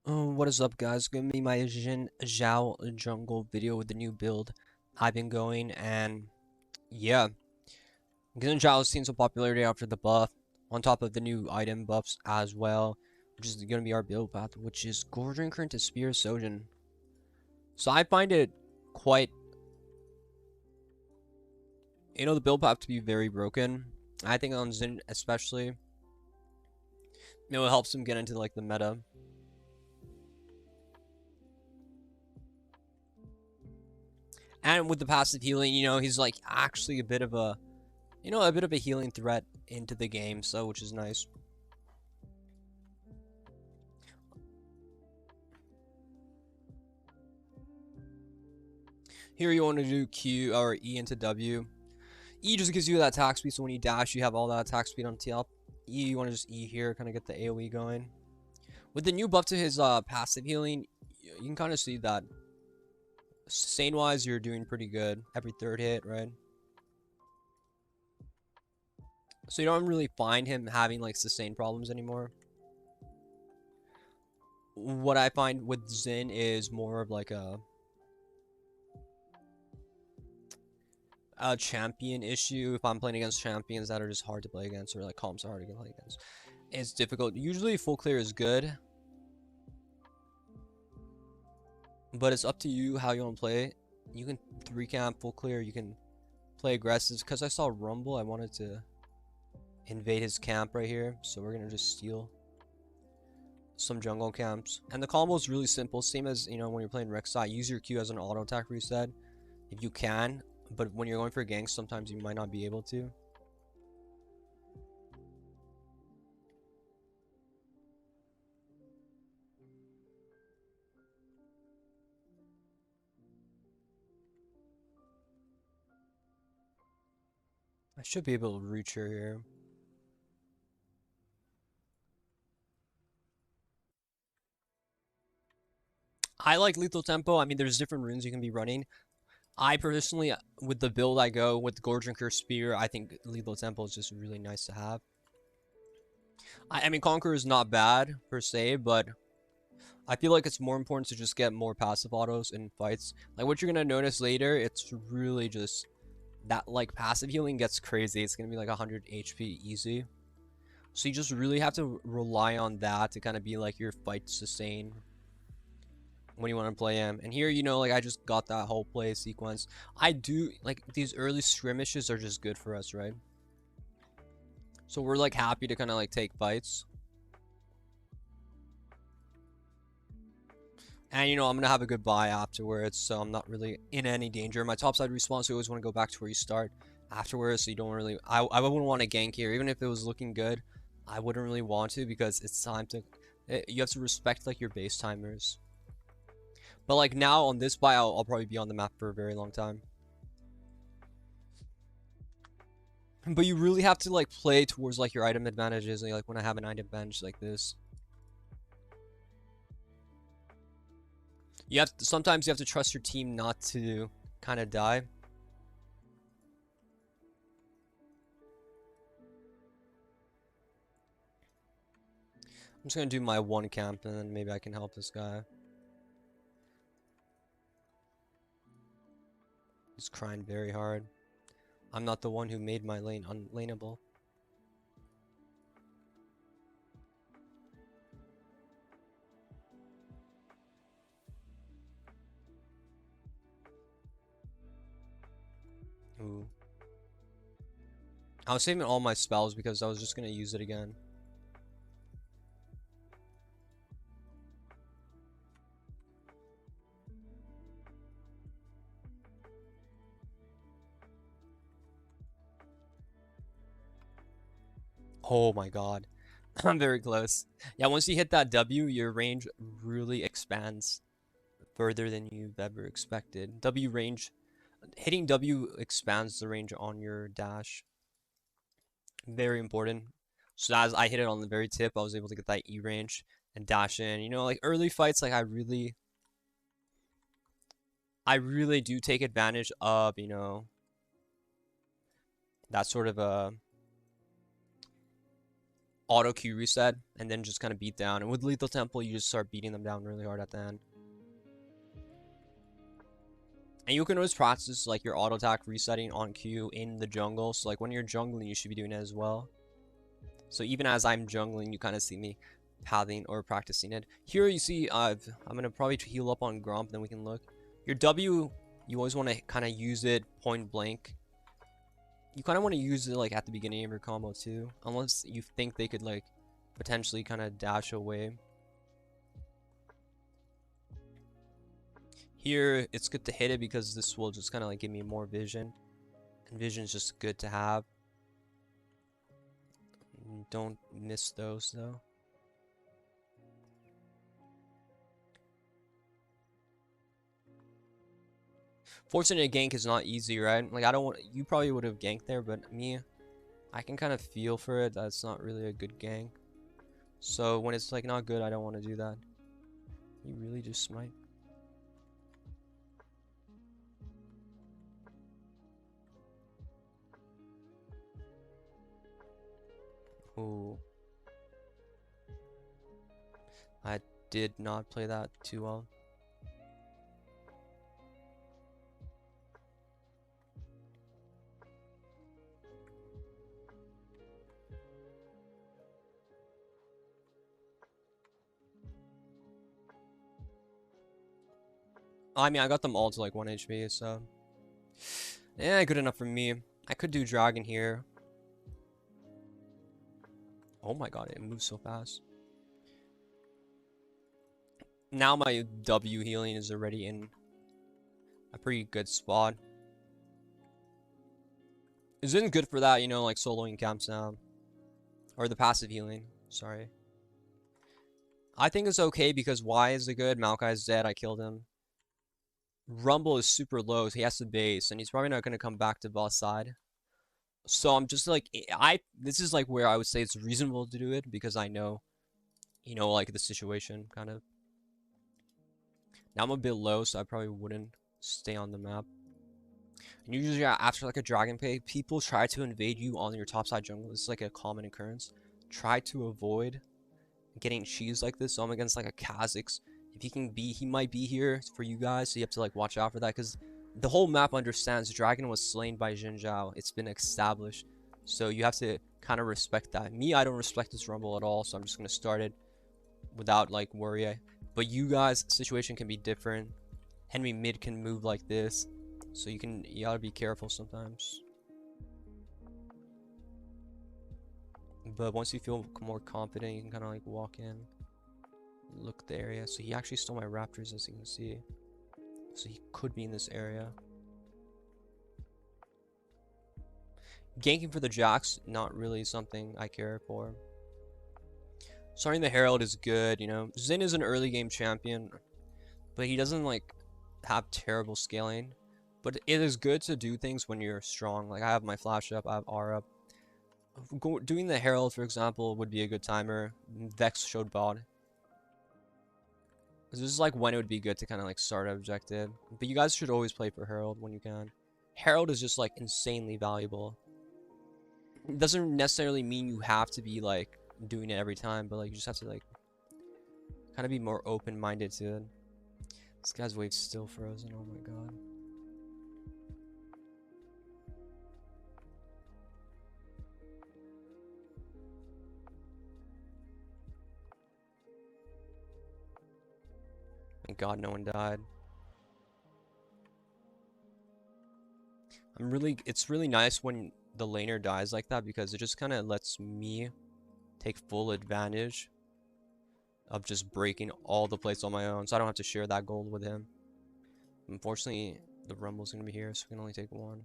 What is up, guys? Gonna be my Xin'Zhao jungle video with the new build I've been going, and yeah, Xin'Zhao has seen some popularity after the buff, on top of the new item buffs as well, which is gonna be our build path, which is Gorgon Current to Spear Sojin. So I find it quite, the build path to be very broken. I think on Xin especially, it helps him get into like the meta. And with the passive healing, he's like actually a bit of a healing threat into the game, so which is nice. Here you want to do Q or E into W. E just gives you that attack speed, so when you dash, you have all that attack speed on top. E, you want to just E here, kind of get the AoE going. With the new buff to his passive healing, you can kind of see that sustain-wise, you're doing pretty good every third hit, right? So you don't really find him having like sustain problems anymore. What I find with Xin is more of like a champion issue. If I'm playing against champions that are just hard to play against, or like comps are hard to play against, it's difficult. Usually full clear is good, but it's up to you how you want to play. You can 3-camp full clear, you can play aggressive. Because I saw Rumble, I wanted to invade his camp right here, so we're gonna just steal some jungle camps. And the combo is really simple, same as when you're playing Rek'sai. Use your Q as an auto attack reset if you can, but when you're going for ganks, sometimes you might not be able to. I should be able to reach her here. I like lethal tempo. I mean, there's different runes you can be running. I personally, with the build I go with Gorgon Curse Spear, I think lethal tempo is just really nice to have. I mean, Conqueror is not bad per se, but I feel like it's more important to just get more passive autos in fights. Like what you're gonna notice later, it's really just that like passive healing gets crazy. It's gonna be like 100 HP easy. So you just really have to rely on that to kind of be like your fight sustain when you want to play him. And here, like I just got that whole play sequence. I do like these early skirmishes are just good for us, right? So we're like happy to kind of like take fights. And I'm gonna have a good buy afterwards, so I'm not really in any danger. My topside respawn, so you always want to go back to where you start afterwards, so you don't really I wouldn't want to gank here, even if it was looking good. I wouldn't really want to because it's time to you have to respect like your base timers. But like now on this buy, I'll probably be on the map for a very long time. But you really have to like play towards like your item advantages, like when I have an item bench like this. Sometimes you have to trust your team not to kind of die. I'm just gonna do my one camp and then maybe I can help this guy. He's crying very hard. I'm not the one who made my lane unlaneable. Ooh. I was saving all my spells because I was just gonna use it again. Oh my god. I'm very close. Yeah, once you hit that W, your range really expands further than you've ever expected. Hitting W expands the range on your dash. Very important. So as I hit it on the very tip, I was able to get that E range and dash in. Like early fights, like I really do take advantage of, that sort of auto Q reset and then just kind of beat down. And with Lethal Temple, you just start beating them down really hard at the end. And you can always practice like your auto attack resetting on Q in the jungle. So like when you're jungling, you should be doing it as well. So even as I'm jungling, you kind of see me pathing or practicing it. Here you see I'm going to probably heal up on Gromp, then we can look. Your W, you always want to kind of use it point blank. You kind of want to use it like at the beginning of your combo too. Unless you think they could like potentially kind of dash away. Here, it's good to hit it because this will just kind of like give me more vision. And vision is just good to have. Don't miss those though. Fortunate gank is not easy, right? Like I don't want, you probably would have ganked there, but me, I can kind of feel for it that it's not really a good gank. So when it's like not good, I don't want to do that. You really just smite. Ooh. I did not play that too well. I mean, I got them all to like 1 HP, so yeah, good enough for me. I could do dragon here. Oh my god, it moves so fast. Now my W healing is already in a pretty good spot. Isn't good for that, you know, like soloing camps now. Or the passive healing, sorry. I think it's okay because Y is the good, Maokai is dead, I killed him. Rumble is super low, so he has to base, and he's probably not going to come back to boss side. So I'm just like, this is like where I would say it's reasonable to do it because I know, you know, like the situation kind of. Now I'm a bit low, so I probably wouldn't stay on the map. And usually after like a dragon pay, people try to invade you on your topside jungle. This is like a common occurrence. Try to avoid getting cheese like this. So I'm against like a Kha'Zix. If he might be here for you guys, so you have to like watch out for that because the whole map understands Dragon was slain by Xin'Zhao. It's been established. So you have to kind of respect that. Me, I don't respect this rumble at all, so I'm just going to start it without like worry. But you guys, situation can be different. Enemy mid can move like this. So you gotta be careful sometimes. But once you feel more confident, you can kind of like walk in. Look at the area. So he actually stole my raptors, as you can see. So he could be in this area. Ganking for the Jacks, not really something I care for. Starting the Herald is good, you know. Xin is an early game champion, but he doesn't like have terrible scaling. But it is good to do things when you're strong. Like I have my flash up, I have R up. Doing the Herald, for example, would be a good timer. Vex showed bot. This is like when it would be good to kind of like start an objective. But you guys should always play for Herald when you can. Herald is just like insanely valuable. It doesn't necessarily mean you have to be like doing it every time, but like you just have to like kind of be more open-minded to it. This guy's wave's still frozen, oh my god. Thank god no one died. It's really nice when the laner dies like that because it just kind of lets me take full advantage of just breaking all the plates on my own, so I don't have to share that gold with him. Unfortunately, the Rumble's gonna be here, so we can only take one.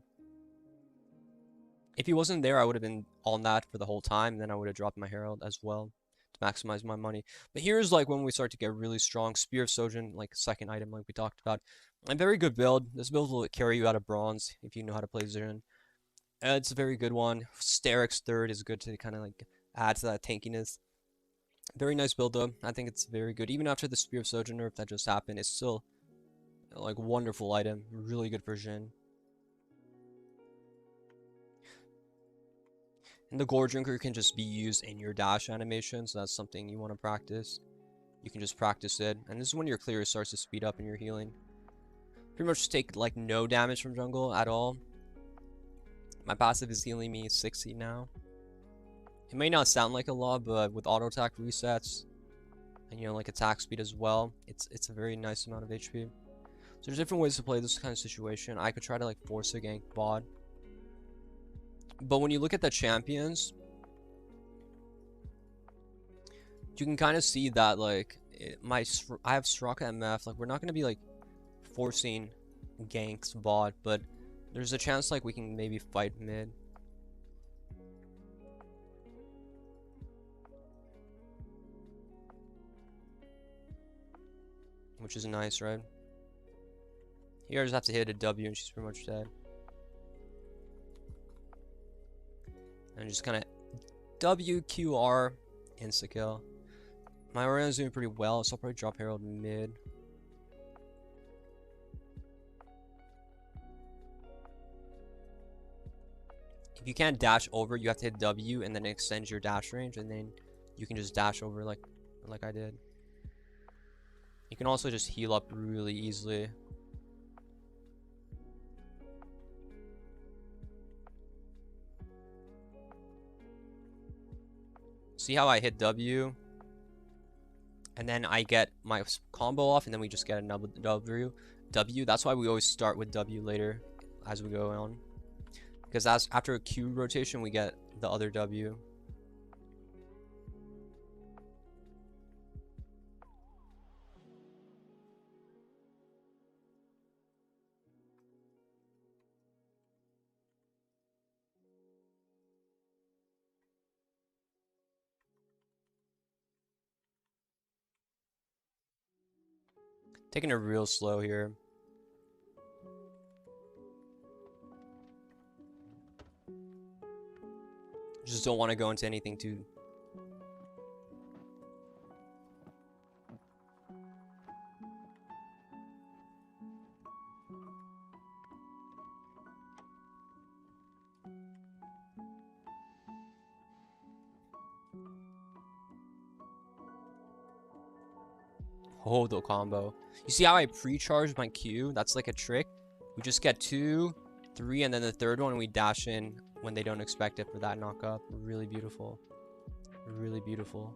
If he wasn't there, I would have been on that for the whole time, and then I would have dropped my Herald as well to maximize my money. But here's like when we start to get really strong. Spear of Sojourn, like second item like we talked about. A very good build. This build will carry you out of bronze if you know how to play Zern. It's a very good one. Sterix third is good to kind of like add to that tankiness. Very nice build though. I think it's very good. Even after the Spear of Sojourn nerf that just happened, it's still like wonderful item. Really good for Jhin. And the Gore Drinker can just be used in your dash animation, so that's something you want to practice. You can just practice it, and this is when your clear starts to speed up and your healing. Pretty much take like no damage from jungle at all. My passive is healing me 60 now. It may not sound like a lot, but with auto attack resets and like attack speed as well, it's a very nice amount of HP. So there's different ways to play this kind of situation. I could try to like force a gank bot. But when you look at the champions, you can kind of see that like I have Sraka MF. Like we're not gonna be like forcing ganks bot, but there's a chance like we can maybe fight mid. Which is nice, right? Here I just have to hit a W and she's pretty much dead. And just kind of WQR insta kill. My Orion's doing pretty well, so I'll probably drop Herald mid. If you can't dash over, you have to hit W and then extend your dash range, and then you can just dash over like I did. You can also just heal up really easily. See how I hit W? And then I get my combo off, and then we just get another W. That's why we always start with W later as we go on. Because after a Q rotation, we get the other W. Taking it real slow here. Just don't want to go into anything too. Oh, the combo. You see how I pre-charged my Q? That's like a trick. We just get 2, 3, and then the third one we dash in when they don't expect it for that knock up. Really beautiful. Really beautiful.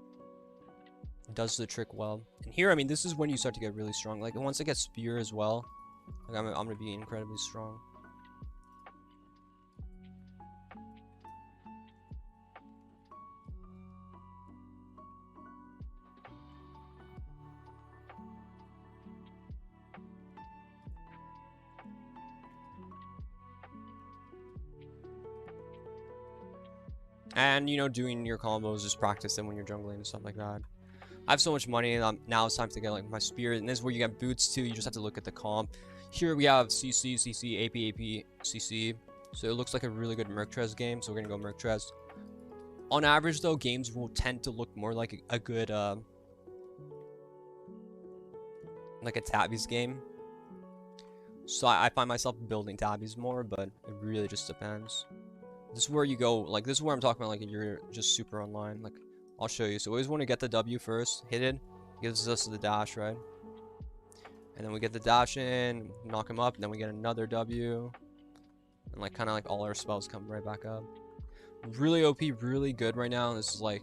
It does the trick well. And here, I mean, this is when you start to get really strong. Like, once I get Spear as well, like, I'm going to be incredibly strong. And, doing your combos, just practice them when you're jungling and stuff like that. I have so much money, now it's time to get, like, my Spear. And this is where you get boots, too. You just have to look at the comp. Here we have CC, CC, AP, AP, CC. So it looks like a really good Merctrez game, so we're going to go Merctrez. On average, though, games will tend to look more like a good, like a Tabby's game. So I find myself building Tabby's more, but it really just depends. This is where you go, like, this is where I'm talking about, like, you're just super online. Like, I'll show you. So we always want to get the W first, hit it, gives us the dash, right? And then we get the dash in, knock him up, and then we get another W. And, like, kind of like all our spells come right back up. Really OP, really good right now. This is, like,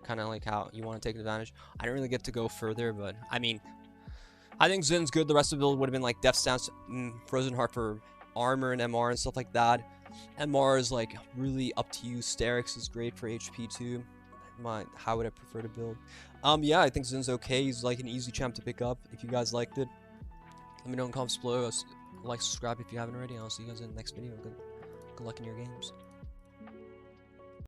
kind of like how you want to take advantage. I didn't really get to go further, but, I mean, I think Xin's good. The rest of the build would have been, like, Death Stance, Frozen Heart for armor and MR and stuff like that. MR is like really up to you. Sterix is great for HP too. How would I prefer to build? Yeah, I think Xin's okay. He's like an easy champ to pick up. If you guys liked it, let me know in comments below. Like, subscribe if you haven't already. I'll see you guys in the next video. Good luck in your games.